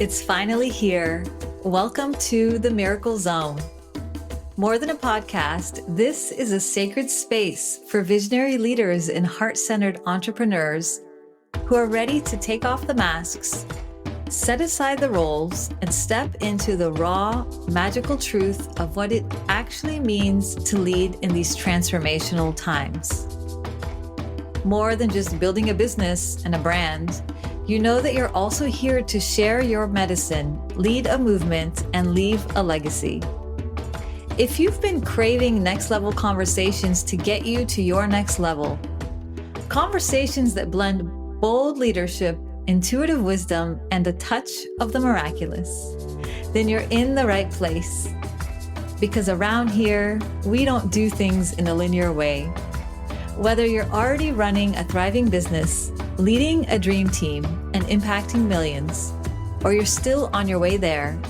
It's finally here. Welcome to the Miracle Zone. More than a podcast, this is a sacred space for visionary leaders and heart-centered entrepreneurs who are ready to take off the masks, set aside the roles, and step into the raw, magical truth of what it actually means to lead in these transformational times. More than just building a business and a brand, you know that you're also here to share your medicine, lead a movement, and leave a legacy. If you've been craving next level conversations to get you to your next level, conversations that blend bold leadership, intuitive wisdom, and a touch of the miraculous, then you're in the right place. Because around here, we don't do things in a linear way. Whether you're already running a thriving business, leading a dream team, and impacting millions, or you're still on your way there,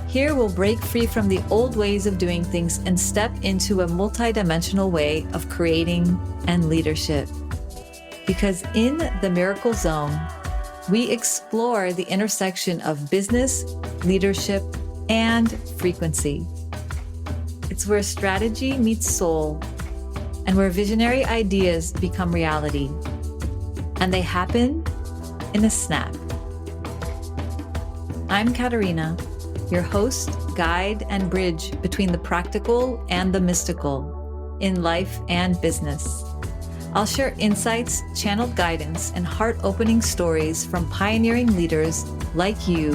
here we'll break free from the old ways of doing things and step into a multidimensional way of creating and leadership. Because in the Miracle Zone, we explore the intersection of business, leadership, and frequency. It's where strategy meets soul, and where visionary ideas become reality. And they happen in a snap. I'm Katarina, your host, guide, and bridge between the practical and the mystical in life and business. I'll share insights, channeled guidance, and heart-opening stories from pioneering leaders like you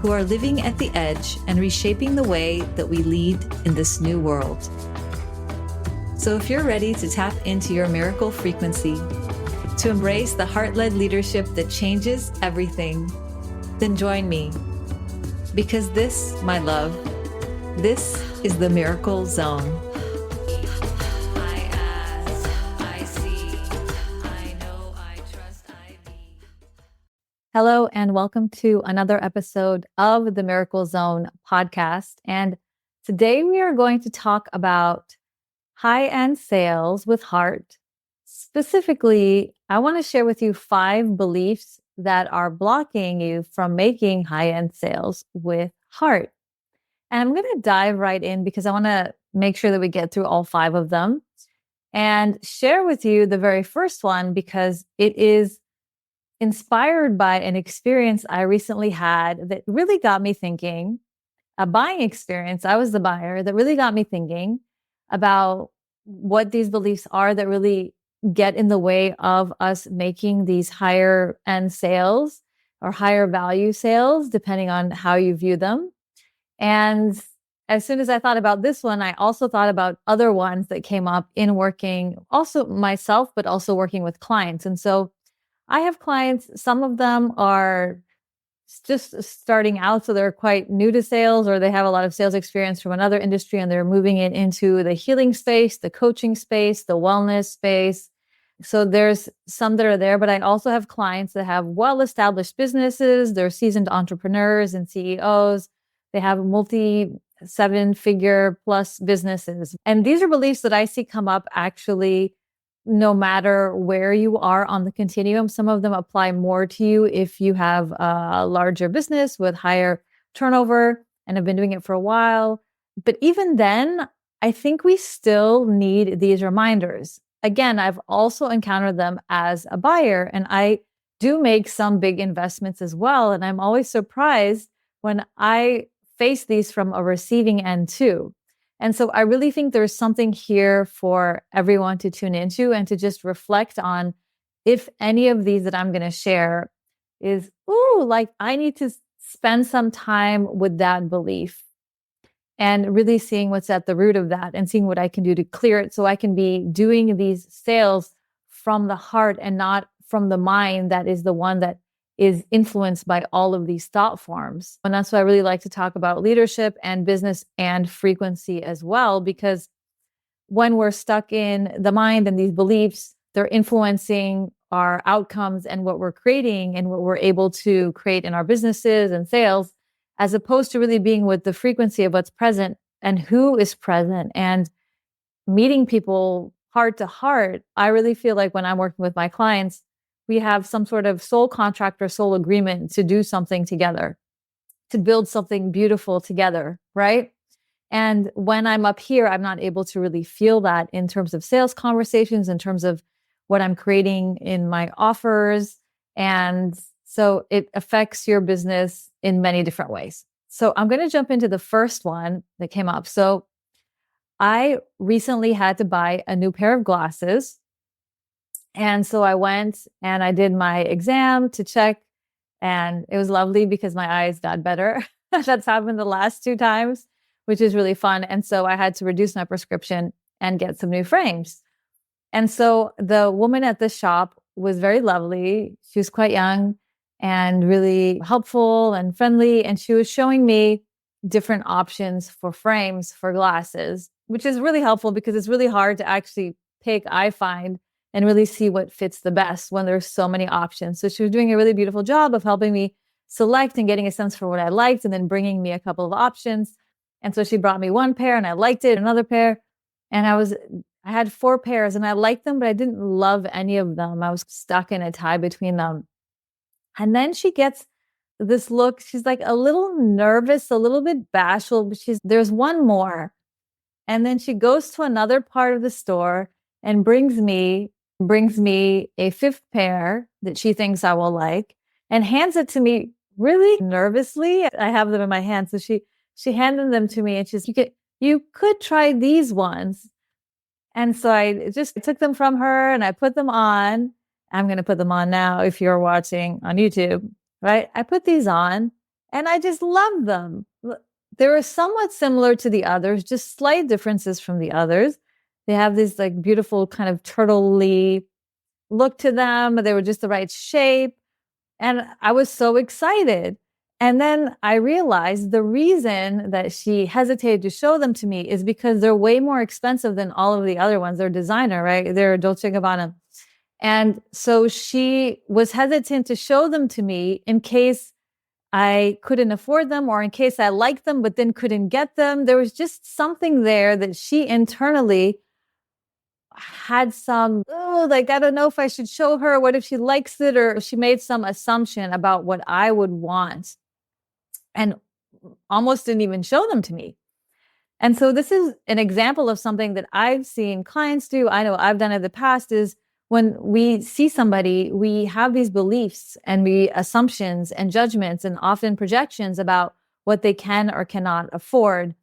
who are living at the edge and reshaping the way that we lead in this new world. So if you're ready to tap into your miracle frequency, to embrace the heart-led leadership that changes everything, then join me. Because this, my love, this is the Miracle Zone. I ask, I see, I know, I trust, I be. Hello, and welcome to another episode of the Miracle Zone podcast. And today we are going to talk about high-end sales with heart. Specifically, I want to share with you 5 beliefs that are blocking you from making high-end sales with heart. And I'm going to dive right in because I want to make sure that we get through all 5 of them and share with you the very first one because it is inspired by an experience I recently had that really got me thinking, a buying experience. I was the buyer that really got me thinking about what these beliefs are that really get in the way of us making these higher end sales or higher value sales, depending on how you view them. And as soon as I thought about this one, I also thought about other ones that came up in working also myself, but also working with clients. And so I have clients, some of them are just starting out, so they're quite new to sales, or they have a lot of sales experience from another industry and they're moving it into the healing space, the coaching space, the wellness space. So there's some that are there, but I also have clients that have well-established businesses. They're seasoned entrepreneurs and CEOs. They have multi-7-figure plus businesses. And these are beliefs that I see come up actually no matter where you are on the continuum. Some of them apply more to you if you have a larger business with higher turnover and have been doing it for a while. But even then, I think we still need these reminders. Again, I've also encountered them as a buyer, and I do make some big investments as well. And I'm always surprised when I face these from a receiving end too. And so I really think there's something here for everyone to tune into and to just reflect on if any of these that I'm going to share is, like I need to spend some time with that belief and really seeing what's at the root of that and seeing what I can do to clear it so I can be doing these sales from the heart and not from the mind that is the one that is influenced by all of these thought forms. And that's why I really like to talk about leadership and business and frequency as well, because when we're stuck in the mind and these beliefs, they're influencing our outcomes and what we're creating and what we're able to create in our businesses and sales, as opposed to really being with the frequency of what's present and who is present and meeting people heart to heart. I really feel like when I'm working with my clients, we have some sort of soul contract or soul agreement to do something together. to build something beautiful together, right? And when I'm up here, I'm not able to really feel that in terms of sales conversations, in terms of what I'm creating in my offers. And so it affects your business in many different ways. So I'm going to jump into the first one that came up. So I recently had to buy a new pair of glasses. And so I went and I did my exam to check, and it was lovely because my eyes got better. That's happened the last 2 times, which is really fun. And so I had to reduce my prescription and get some new frames. And so the woman at the shop was very lovely. She was quite young and really helpful and friendly. And she was showing me different options for frames for glasses, which is really helpful because it's really hard to actually pick, I find, and really see what fits the best when there's so many options. So she was doing a really beautiful job of helping me select and getting a sense for what I liked and then bringing me a couple of options. And so she brought me one pair and I liked it, another pair. And I had 4 pairs and I liked them, but I didn't love any of them. I was stuck in a tie between them. And then she gets this look. She's like a little nervous, a little bit bashful, but there's one more. And then she goes to another part of the store and brings me a 5th pair that she thinks I will like and hands it to me really nervously. I have them in my hand. So she handed them to me and she's, you could try these ones. And so I just took them from her and I put them on. I'm going to put them on now if you're watching on YouTube, right? I put these on and I just love them. They were somewhat similar to the others, just slight differences from the others. They have this like beautiful kind of turtley look to them. They were just the right shape. And I was so excited. And then I realized the reason that she hesitated to show them to me is because they're way more expensive than all of the other ones. They're designer, right? They're Dolce & Gabbana. And so she was hesitant to show them to me in case I couldn't afford them or in case I liked them, but then couldn't get them. There was just something there that she internally had some, oh, like, I don't know if I should show her. What if she likes it? Or she made some assumption about what I would want and almost didn't even show them to me. And so this is an example of something that I've seen clients do. I know I've done it in the past is when we see somebody, we have these beliefs and assumptions and judgments and often projections about what they can or cannot afford.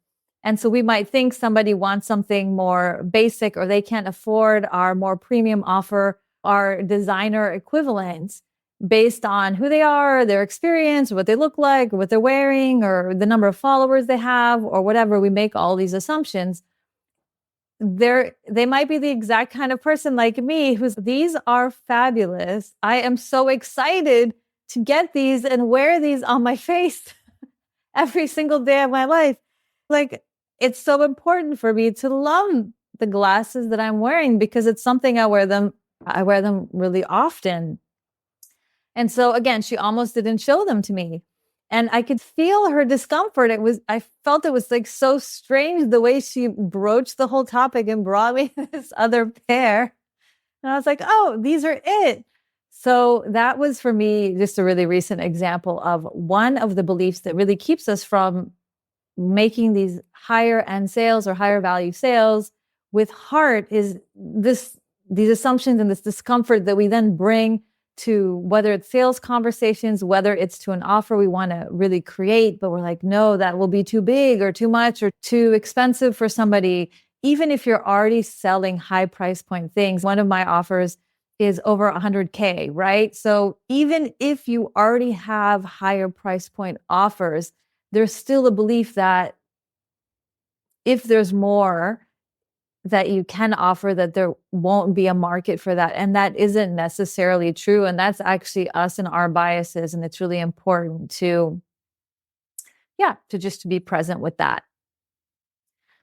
And so we might think somebody wants something more basic or they can't afford our more premium offer, our designer equivalent based on who they are, their experience, what they look like, what they're wearing, or the number of followers they have, or whatever. We make all these assumptions. They might be the exact kind of person like me these are fabulous. I am so excited to get these and wear these on my face every single day of my life. Like, it's so important for me to love the glasses that I'm wearing because it's something I wear them really often. And so again, she almost didn't show them to me. And I could feel her discomfort. I felt it was like so strange the way she broached the whole topic and brought me this other pair. And I was like, oh, these are it. So that was for me just a really recent example of one of the beliefs that really keeps us from making these higher end sales or higher value sales with heart is these assumptions and this discomfort that we then bring to whether it's sales conversations, whether it's to an offer we want to really create, but we're like, no, that will be too big or too much or too expensive for somebody. Even if you're already selling high price point things, one of my offers is over 100K, right? So even if you already have higher price point offers, there's still a belief that if there's more that you can offer, that there won't be a market for that. And that isn't necessarily true. And that's actually us and our biases. And it's really important to just be present with that.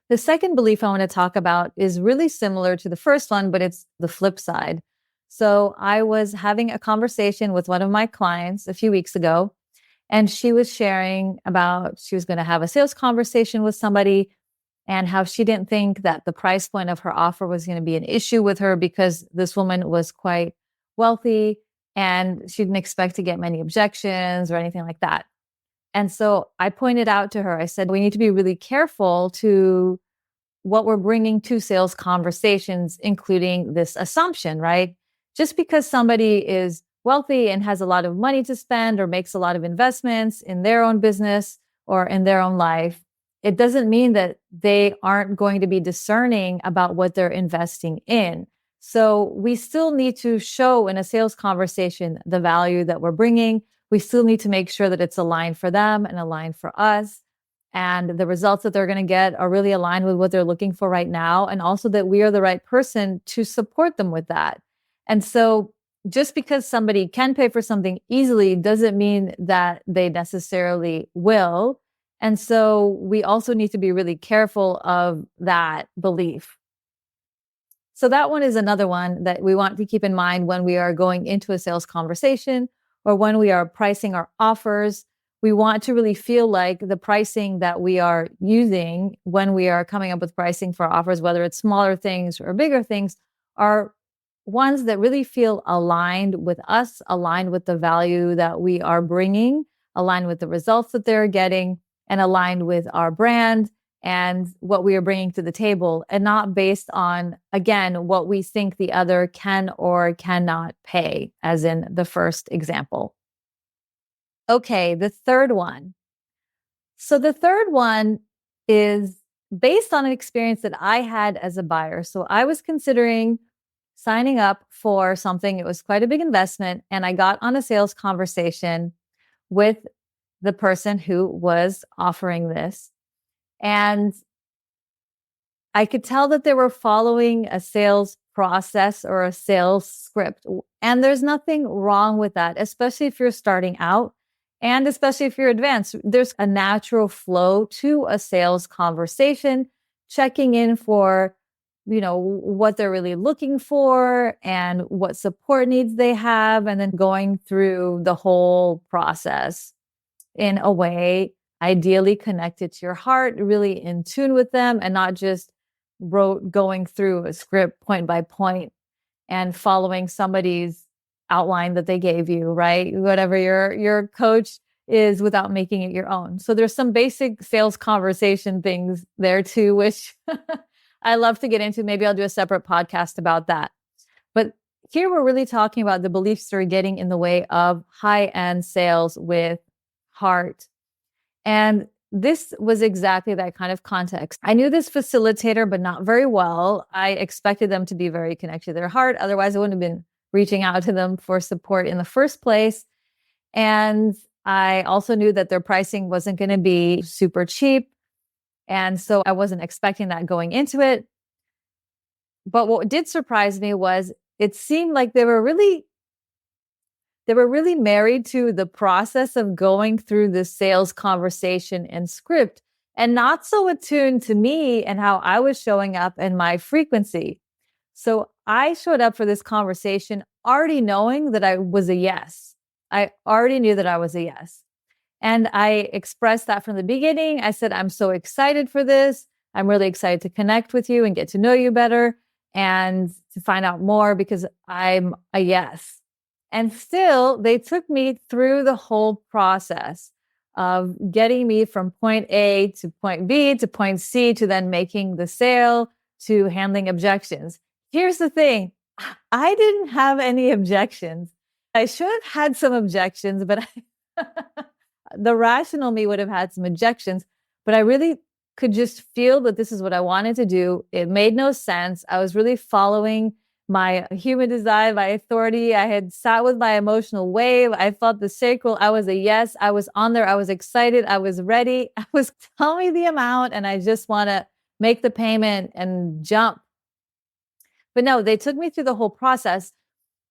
The second belief I want to talk about is really similar to the first one, but it's the flip side. So I was having a conversation with one of my clients a few weeks ago, and she was sharing about she was going to have a sales conversation with somebody and how she didn't think that the price point of her offer was going to be an issue with her because this woman was quite wealthy and she didn't expect to get many objections or anything like that. And so I pointed out to her, I said, we need to be really careful to what we're bringing to sales conversations, including this assumption, right? Just because somebody is wealthy and has a lot of money to spend or makes a lot of investments in their own business or in their own life, it doesn't mean that they aren't going to be discerning about what they're investing in. So we still need to show in a sales conversation the value that we're bringing. We still need to make sure that it's aligned for them and aligned for us. And the results that they're going to get are really aligned with what they're looking for right now. And also that we are the right person to support them with that. And so just because somebody can pay for something easily doesn't mean that they necessarily will. And so we also need to be really careful of that belief. So that one is another one that we want to keep in mind when we are going into a sales conversation or when we are pricing our offers. We want to really feel like the pricing that we are using when we are coming up with pricing for offers, whether it's smaller things or bigger things, are ones that really feel aligned with us, aligned with the value that we are bringing, aligned with the results that they're getting, and aligned with our brand and what we are bringing to the table, and not based on, again, what we think the other can or cannot pay, as in the first example. Okay, the third one. So the third one is based on an experience that I had as a buyer. So I was considering signing up for something. It was quite a big investment. And I got on a sales conversation with the person who was offering this. And I could tell that they were following a sales process or a sales script. And there's nothing wrong with that, especially if you're starting out and especially if you're advanced. There's a natural flow to a sales conversation, checking in for, what they're really looking for and what support needs they have, and then going through the whole process in a way ideally connected to your heart, really in tune with them, and not just going through a script point by point and following somebody's outline that they gave you, right? Whatever your coach is, without making it your own. So there's some basic sales conversation things there too, which I love to get into. Maybe I'll do a separate podcast about that. But here we're really talking about the beliefs that are getting in the way of high-end sales with heart. And this was exactly that kind of context. I knew this facilitator, but not very well. I expected them to be very connected to their heart. Otherwise, I wouldn't have been reaching out to them for support in the first place. And I also knew that their pricing wasn't going to be super cheap. And so I wasn't expecting that going into it. But what did surprise me was it seemed like they were really married to the process of going through the sales conversation and script, and not so attuned to me and how I was showing up and my frequency. So I showed up for this conversation already knowing that I was a yes. I already knew that I was a yes. And I expressed that from the beginning. I said, I'm so excited for this. I'm really excited to connect with you and get to know you better and to find out more, because I'm a yes. And still, they took me through the whole process of getting me from point A to point B to point C, to then making the sale, to handling objections. Here's the thing. I didn't have any objections. I should have had some objections, but the rational me would have had some objections, but I really could just feel that this is what I wanted to do. It made no sense. I was really following my human design, my authority. I had sat with my emotional wave. I felt the sacral. I was a yes. I was on there. I was excited. I was ready. I was, tell me the amount, and I just want to make the payment and jump. But no, they took me through the whole process.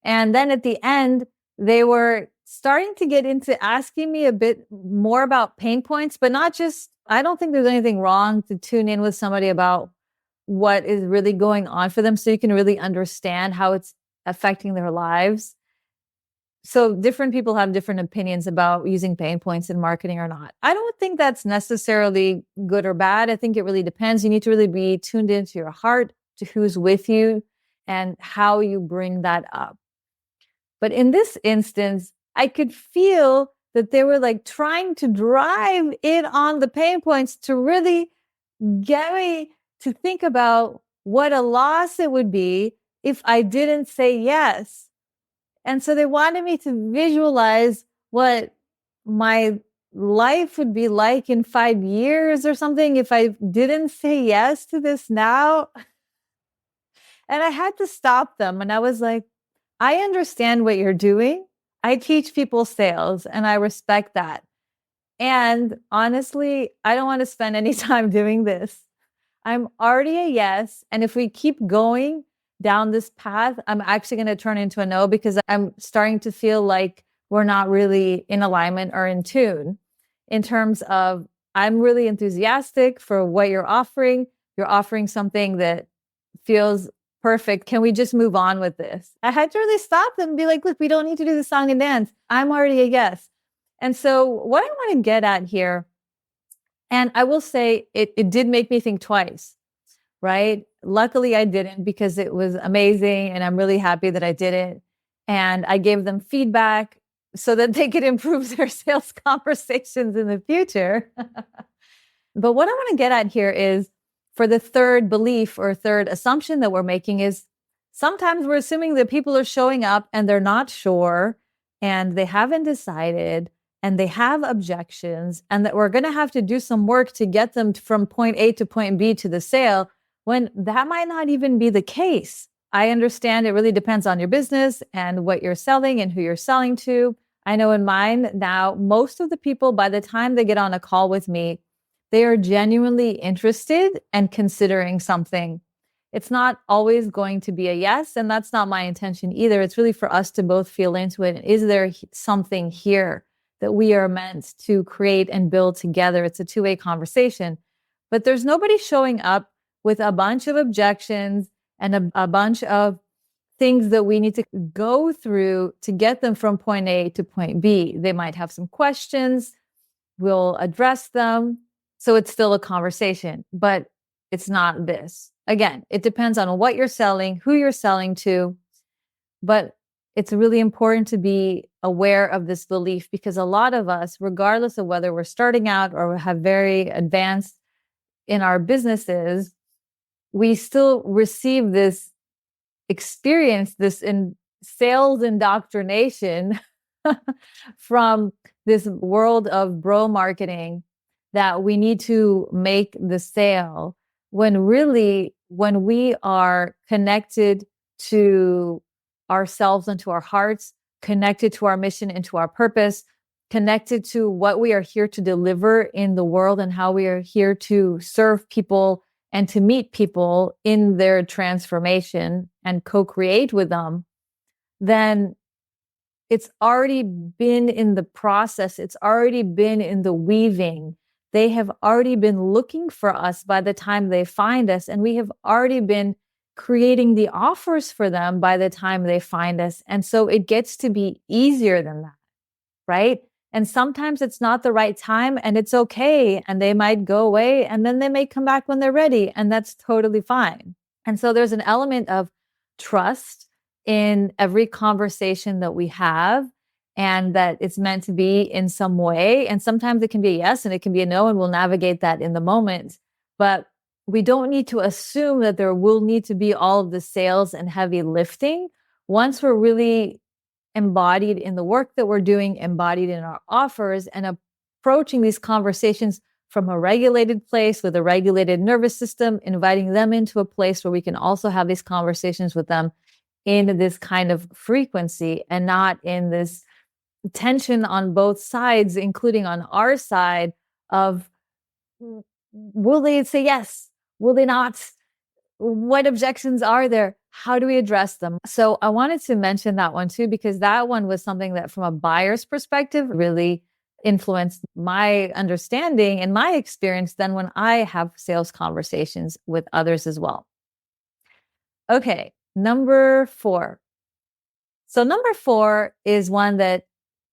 And then at the end, they were starting to get into asking me a bit more about pain points, but not just, I don't think there's anything wrong to tune in with somebody about what is really going on for them, so you can really understand how it's affecting their lives. So different people have different opinions about using pain points in marketing or not. I don't think that's necessarily good or bad. I think it really depends. You need to really be tuned into your heart, to who's with you and how you bring that up. But in this instance, I could feel that they were like trying to drive in on the pain points to really get me to think about what a loss it would be if I didn't say yes. And so they wanted me to visualize what my life would be like in 5 years or something if I didn't say yes to this now. And I had to stop them. And I was like, I understand what you're doing. I teach people sales and I respect that. And honestly, I don't want to spend any time doing this. I'm already a yes. And if we keep going down this path, I'm actually going to turn into a no because I'm starting to feel like we're not really in alignment or in tune in terms of I'm really enthusiastic for what you're offering. You're offering something that feels perfect. Can we just move on with this? I had to really stop them and be like, look, we don't need to do the song and dance. I'm already a yes. And so what I want to get at here, and I will say it did make me think twice, right? Luckily I didn't because it was amazing and I'm really happy that I did it. And I gave them feedback so that they could improve their sales conversations in the future. But what I want to get at here is for the third belief or third assumption that we're making is sometimes we're assuming that people are showing up and they're not sure and they haven't decided and they have objections and that we're going to have to do some work to get them from point A to point B to the sale when that might not even be the case. I understand it really depends on your business and what you're selling and who you're selling to. I know in mine now, most of the people, by the time they get on a call with me, they are genuinely interested and considering something. It's not always going to be a yes, and that's not my intention either. It's really for us to both feel into it. Is there something here that we are meant to create and build together? It's a two-way conversation. But there's nobody showing up with a bunch of objections and a bunch of things that we need to go through to get them from point A to point B. They might have some questions. We'll address them. So it's still a conversation, but it's not this. Again, it depends on what you're selling, who you're selling to, but it's really important to be aware of this belief because a lot of us, regardless of whether we're starting out or have very advanced in our businesses, we still receive this experience, this in sales indoctrination from this world of bro marketing that we need to make the sale when really, when we are connected to ourselves and to our hearts, connected to our mission and to our purpose, connected to what we are here to deliver in the world and how we are here to serve people and to meet people in their transformation and co-create with them, then it's already been in the process. It's already been in the weaving. They have already been looking for us by the time they find us. And we have already been creating the offers for them by the time they find us. And so it gets to be easier than that, right? And sometimes it's not the right time and it's okay. And they might go away and then they may come back when they're ready. And that's totally fine. And so there's an element of trust in every conversation that we have and that it's meant to be in some way. And sometimes it can be a yes and it can be a no, and we'll navigate that in the moment. But we don't need to assume that there will need to be all of the sales and heavy lifting. Once we're really embodied in the work that we're doing, embodied in our offers, and approaching these conversations from a regulated place with a regulated nervous system, inviting them into a place where we can also have these conversations with them in this kind of frequency and not in this tension on both sides, including on our side of, will they say yes? Will they not? What objections are there? How do we address them? So I wanted to mention that one too, because that one was something that from a buyer's perspective really influenced my understanding and my experience then when I have sales conversations with others as well. Okay, number 4. So number 4 is one that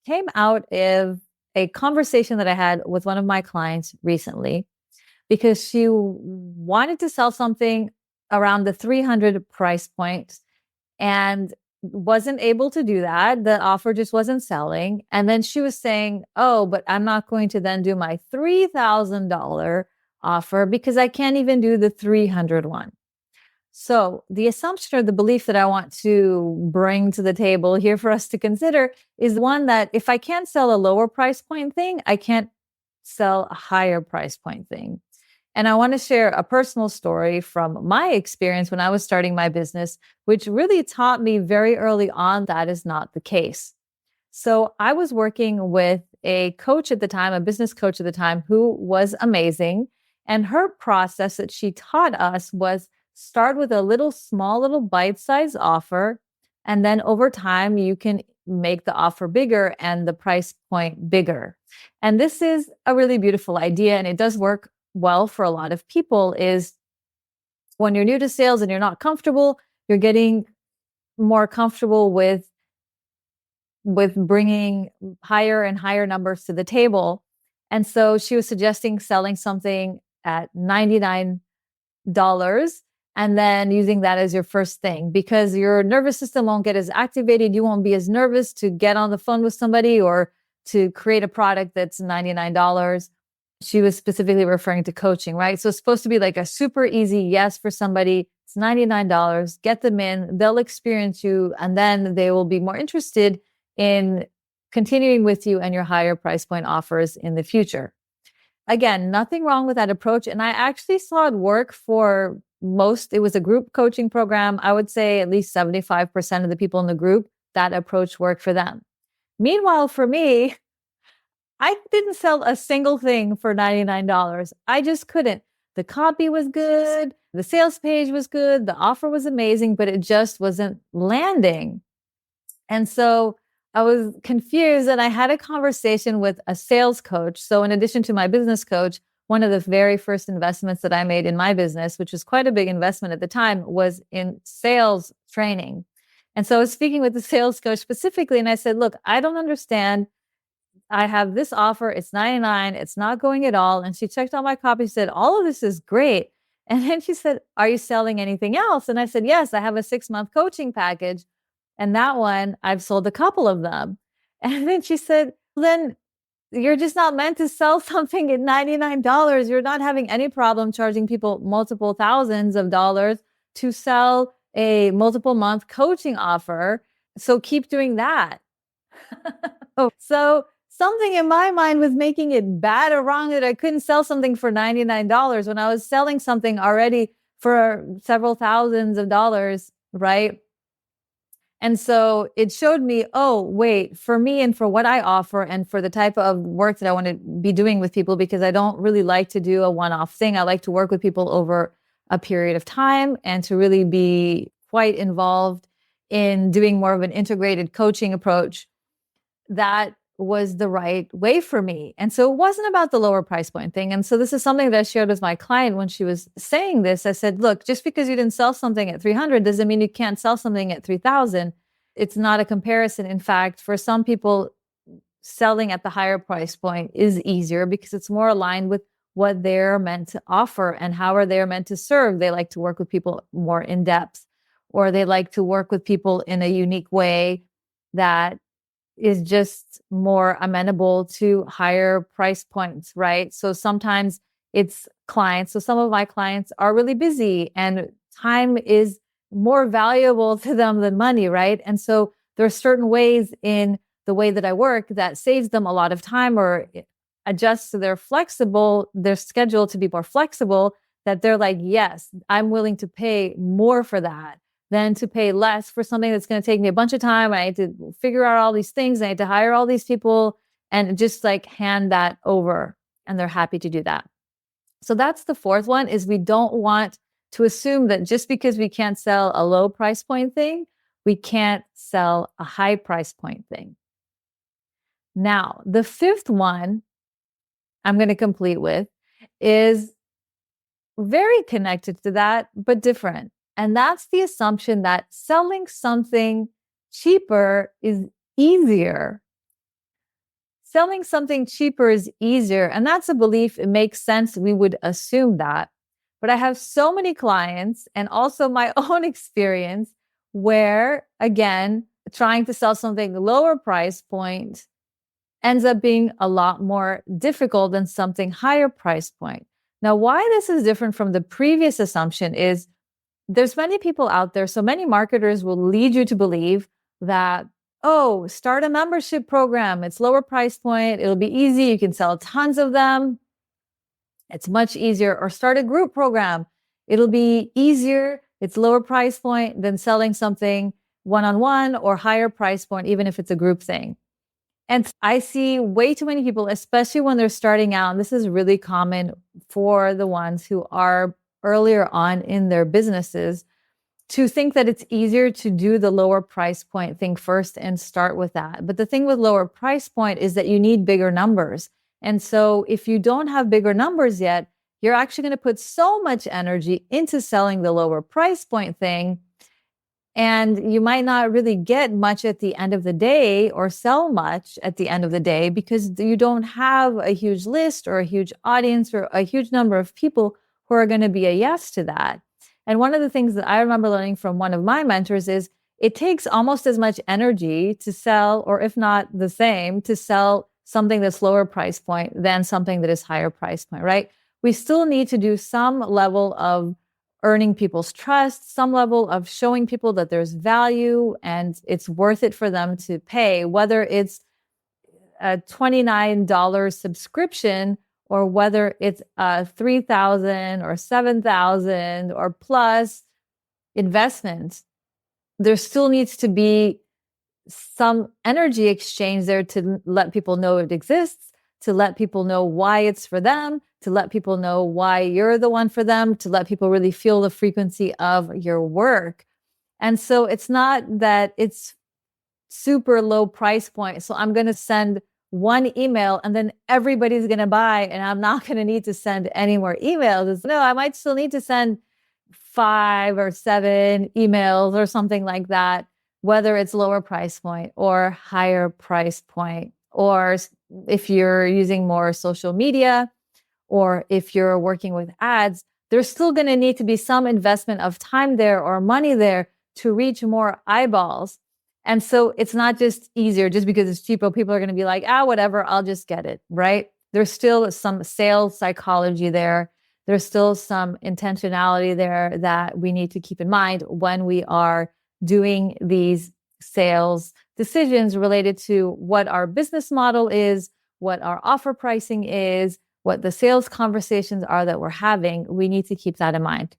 came out of a conversation that I had with one of my clients recently because she wanted to sell something around the 300 price point. And wasn't able to do that. The offer just wasn't selling. And then she was saying, oh, but I'm not going to then do my $3,000 offer because I can't even do the 300 one. So the assumption or the belief that I want to bring to the table here for us to consider is one that if I can't sell a lower price point thing, I can't sell a higher price point thing. And I want to share a personal story from my experience when I was starting my business, which really taught me very early on that is not the case. So I was working with a coach at the time, a business coach at the time, who was amazing. And her process that she taught us was start with a small bite-sized offer. And then over time, you can make the offer bigger and the price point bigger. And this is a really beautiful idea. And it does work well for a lot of people is when you're new to sales and you're not comfortable, you're getting more comfortable with bringing higher and higher numbers to the table. And so she was suggesting selling something at $99 and then using that as your first thing because your nervous system won't get as activated. You won't be as nervous to get on the phone with somebody or to create a product that's $99. She was specifically referring to coaching, right? So it's supposed to be like a super easy yes for somebody. It's $99. Get them in, they'll experience you, and then they will be more interested in continuing with you and your higher price point offers in the future. Again, nothing wrong with that approach. And I actually saw it work for most. It was a group coaching program. I would say at least 75% of the people in the group, that approach worked for them. Meanwhile, for me, I didn't sell a single thing for $99. I just couldn't. The copy was good. The sales page was good. The offer was amazing, but it just wasn't landing. And so I was confused and I had a conversation with a sales coach. So in addition to my business coach, one of the very first investments that I made in my business, which was quite a big investment at the time, was in sales training. And so I was speaking with the sales coach specifically, and I said, look, I don't understand. I have this offer. It's 99. It's not going at all. And she checked all my copy, said, all of this is great. And then she said, are you selling anything else? And I said, yes, I have a 6-month coaching package. And that one, I've sold a couple of them. And then she said, then you're just not meant to sell something at $99. You're not having any problem charging people multiple thousands of dollars to sell a multiple month coaching offer. So keep doing that. So something in my mind was making it bad or wrong that I couldn't sell something for $99 when I was selling something already for several thousands of dollars, right? And so it showed me, oh, wait, for me and for what I offer and for the type of work that I want to be doing with people, because I don't really like to do a one-off thing. I like to work with people over a period of time and to really be quite involved in doing more of an integrated coaching approach. That was the right way for me. And so it wasn't about the lower price point thing. And so this is something that I shared with my client when she was saying this. I said, look, just because you didn't sell something at 300 doesn't mean you can't sell something at 3,000. It's not a comparison. In fact, for some people, selling at the higher price point is easier because it's more aligned with what they're meant to offer and how are they meant to serve. They like to work with people more in depth, or they like to work with people in a unique way that is just more amenable to higher price points, right? So sometimes it's clients. So some of my clients are really busy and time is more valuable to them than money, right? And so there are certain ways in the way that I work that saves them a lot of time or adjusts to their schedule to be more flexible, that they're like, yes, I'm willing to pay more for that than to pay less for something that's going to take me a bunch of time. I need to figure out all these things. I need to hire all these people and just like hand that over. And they're happy to do that. So that's the fourth one, is we don't want to assume that just because we can't sell a low price point thing, we can't sell a high price point thing. Now, the fifth one I'm going to complete with is very connected to that, but different. And that's the assumption that selling something cheaper is easier. Selling something cheaper is easier. And that's a belief. It makes sense. We would assume that. But I have so many clients and also my own experience where, again, trying to sell something lower price point ends up being a lot more difficult than something higher price point. Now, why this is different from the previous assumption is there's many people out there, so many marketers will lead you to believe that, oh, start a membership program. It's lower price point. It'll be easy. You can sell tons of them. It's much easier. Or start a group program. It'll be easier. It's lower price point than selling something one-on-one or higher price point, even if it's a group thing. And I see way too many people, especially when they're starting out, and this is really common for the ones who are earlier on in their businesses, to think that it's easier to do the lower price point thing first and start with that. But the thing with lower price point is that you need bigger numbers. And so if you don't have bigger numbers yet, you're actually going to put so much energy into selling the lower price point thing. And you might not really get much at the end of the day or sell much at the end of the day because you don't have a huge list or a huge audience or a huge number of people who are going to be a yes to that. And one of the things that I remember learning from one of my mentors is it takes almost as much energy to sell, or if not the same, to sell something that's lower price point than something that is higher price point, right? We still need to do some level of earning people's trust, some level of showing people that there's value and it's worth it for them to pay, whether it's a $29 subscription or whether it's a $3,000 or $7,000 or plus investment. There still needs to be some energy exchange there to let people know it exists, to let people know why it's for them, to let people know why you're the one for them, to let people really feel the frequency of your work. And so it's not that it's super low price point. So I'm going to send one email and then everybody's going to buy and I'm not going to need to send any more emails. No, I might still need to send 5 or 7 emails or something like that, whether it's lower price point or higher price point, or if you're using more social media, or if you're working with ads, there's still going to need to be some investment of time there or money there to reach more eyeballs. And so it's not just easier just because it's cheaper. People are going to be like, whatever, I'll just get it, right? There's still some sales psychology there. There's still some intentionality there that we need to keep in mind when we are doing these sales decisions related to what our business model is, what our offer pricing is, what the sales conversations are that we're having. We need to keep that in mind.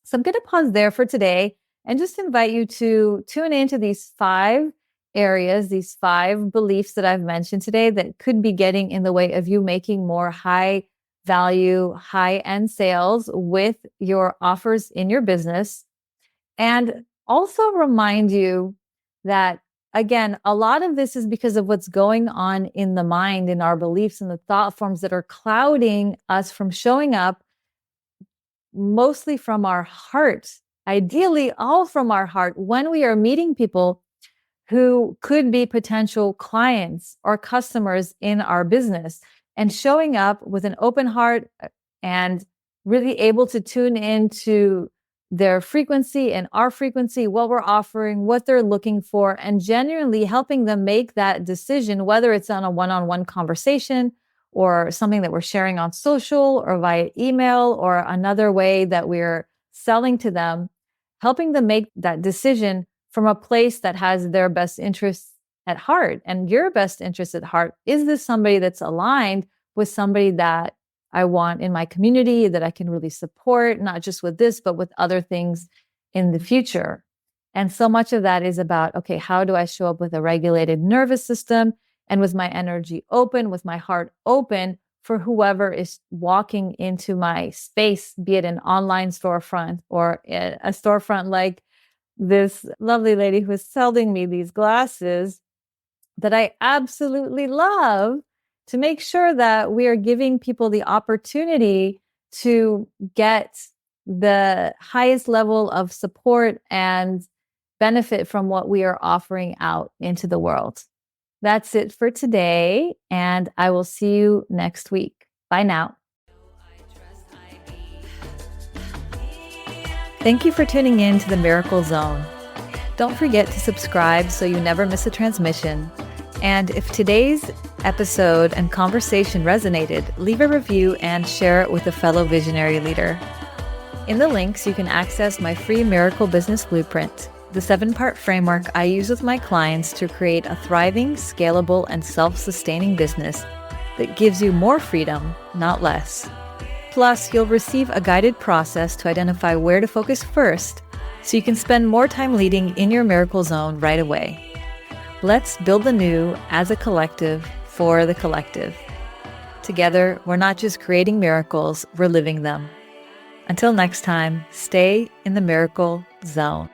So I'm going to pause there for today and just invite you to tune into these 5 areas, these 5 beliefs that I've mentioned today that could be getting in the way of you making more high value, high end sales with your offers in your business. And also remind you that, again, a lot of this is because of what's going on in the mind, in our beliefs and the thought forms that are clouding us from showing up mostly from our heart, ideally all from our heart when we are meeting people who could be potential clients or customers in our business, and showing up with an open heart and really able to tune into their frequency and our frequency, what we're offering, what they're looking for, and genuinely helping them make that decision, whether it's on a one-on-one conversation or something that we're sharing on social or via email or another way that we're selling to them, helping them make that decision from a place that has their best interests at heart and your best interest at heart. Is this somebody that's aligned with somebody that I want in my community, that I can really support, not just with this, but with other things in the future? And so much of that is about, okay, how do I show up with a regulated nervous system and with my energy open, with my heart open for whoever is walking into my space, be it an online storefront or a storefront like this lovely lady who is selling me these glasses that I absolutely love, to make sure that we are giving people the opportunity to get the highest level of support and benefit from what we are offering out into the world. That's it for today, and I will see you next week. Bye now. Thank you for tuning in to the Miracle Zone. Don't forget to subscribe so you never miss a transmission. And if today's episode and conversation resonated, leave a review and share it with a fellow visionary leader. In the links, you can access my free Miracle Business Blueprint, the 7-part framework I use with my clients to create a thriving, scalable, and self-sustaining business that gives you more freedom, not less. Plus, you'll receive a guided process to identify where to focus first so you can spend more time leading in your miracle zone right away. Let's build the new as a collective for the collective. Together, we're not just creating miracles, we're living them. Until next time, stay in the miracle zone.